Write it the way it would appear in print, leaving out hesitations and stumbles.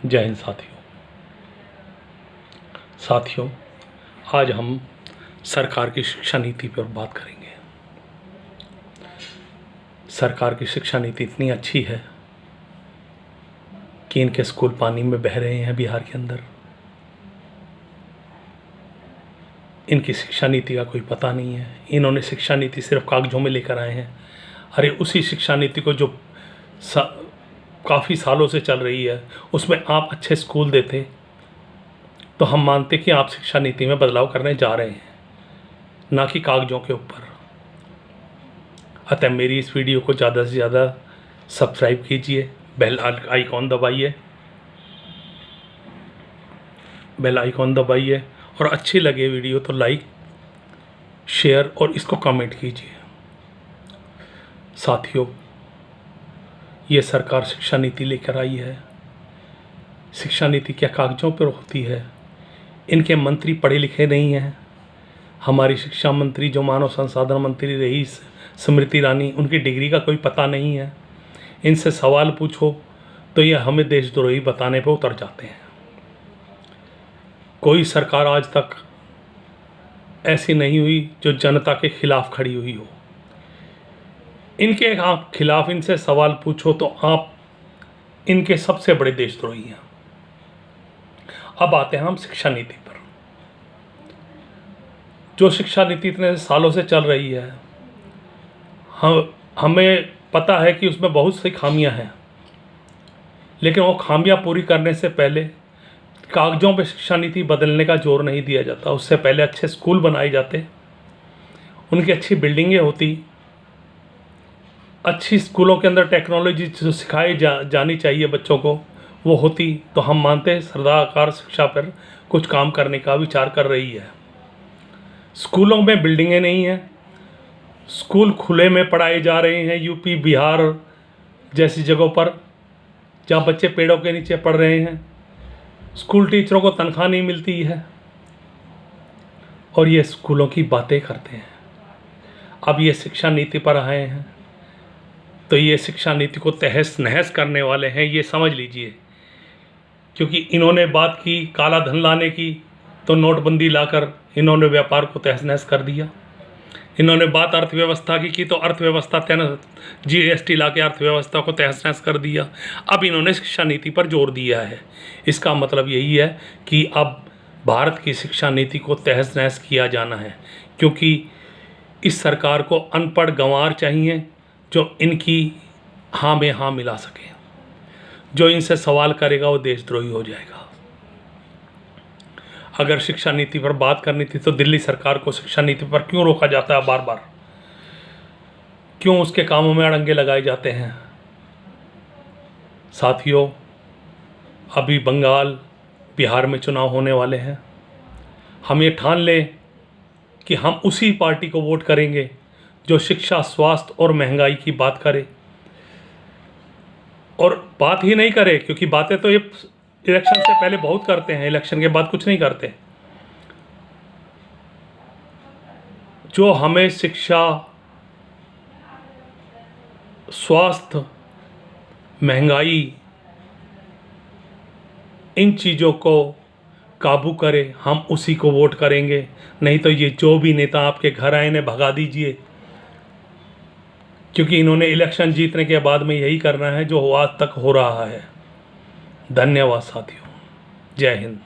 जय हिंद साथियों, आज हम सरकार की शिक्षा नीति पर बात करेंगे। सरकार की शिक्षा नीति इतनी अच्छी है कि इनके स्कूल पानी में बह रहे हैं बिहार के अंदर। इनकी शिक्षा नीति का कोई पता नहीं है। इन्होंने शिक्षा नीति सिर्फ कागजों में लेकर आए हैं। अरे उसी शिक्षा नीति को जो काफ़ी सालों से चल रही है, उसमें आप अच्छे स्कूल देते तो हम मानते कि आप शिक्षा नीति में बदलाव करने जा रहे हैं, ना कि कागजों के ऊपर। अतः मेरी इस वीडियो को ज़्यादा से ज़्यादा सब्सक्राइब कीजिए, बेल आइकॉन दबाइए और अच्छी लगे वीडियो तो लाइक, शेयर और इसको कमेंट कीजिए। साथियों, ये सरकार शिक्षा नीति लेकर आई है। शिक्षा नीति क्या कागजों पर होती है? इनके मंत्री पढ़े लिखे नहीं हैं। हमारी शिक्षा मंत्री जो मानव संसाधन मंत्री रही स्मृति ईरानी, उनकी डिग्री का कोई पता नहीं है। इनसे सवाल पूछो तो ये हमें देशद्रोही बताने पर उतर जाते हैं। कोई सरकार आज तक ऐसी नहीं हुई जो जनता के खिलाफ खड़ी हुई हो। इनके खिलाफ इनसे सवाल पूछो तो आप इनके सबसे बड़े देशद्रोही हैं। अब आते हैं हम शिक्षा नीति पर। जो शिक्षा नीति इतने सालों से चल रही है, हमें पता है कि उसमें बहुत सी खामियां हैं, लेकिन वो खामियां पूरी करने से पहले कागजों पे शिक्षा नीति बदलने का जोर नहीं दिया जाता। उससे पहले अच्छे स्कूल बनाए जाते, उनकी अच्छी बिल्डिंगें होती, अच्छी स्कूलों के अंदर टेक्नोलॉजी जो सिखाई जानी चाहिए बच्चों को वो होती, तो हम मानते हैं सरकार शिक्षा पर कुछ काम करने का विचार कर रही है। स्कूलों में बिल्डिंगें नहीं हैं, स्कूल खुले में पढ़ाए जा रहे हैं। यूपी, बिहार जैसी जगहों पर जहाँ बच्चे पेड़ों के नीचे पढ़ रहे हैं, स्कूल टीचरों को तनख्वाह नहीं मिलती है और ये स्कूलों की बातें करते हैं। अब ये शिक्षा नीति पर आए हैं तो ये शिक्षा नीति को तहस नहस करने वाले हैं, ये समझ लीजिए। क्योंकि इन्होंने बात की काला धन लाने की, तो नोटबंदी लाकर इन्होंने व्यापार को तहस नहस कर दिया। इन्होंने बात अर्थव्यवस्था की तो अर्थव्यवस्था GST ला के अर्थव्यवस्था को तहस नहस कर दिया। अब इन्होंने शिक्षा नीति पर जोर दिया है। इसका मतलब यही है कि अब भारत की शिक्षा नीति को तहस नहस किया जाना है, क्योंकि इस सरकार को अनपढ़ गंवार चाहिए जो इनकी हाँ में हाँ मिला सके। जो इनसे सवाल करेगा वो देशद्रोही हो जाएगा। अगर शिक्षा नीति पर बात करनी थी तो दिल्ली सरकार को शिक्षा नीति पर क्यों रोका जाता है बार बार? क्यों उसके कामों में अड़ंगे लगाए जाते हैं? साथियों, अभी बंगाल, बिहार में चुनाव होने वाले हैं। हम ये ठान लें कि हम उसी पार्टी को वोट करेंगे जो शिक्षा, स्वास्थ्य और महंगाई की बात करे। और बात ही नहीं करे, क्योंकि बातें तो ये इलेक्शन से पहले बहुत करते हैं, इलेक्शन के बाद कुछ नहीं करते। जो हमें शिक्षा, स्वास्थ्य, महंगाई, इन चीज़ों को काबू करे, हम उसी को वोट करेंगे। नहीं तो ये जो भी नेता आपके घर आए इन्हें भगा दीजिए, क्योंकि इन्होंने इलेक्शन जीतने के बाद में यही करना है जो आज तक हो रहा है। धन्यवाद साथियों, जय हिंद।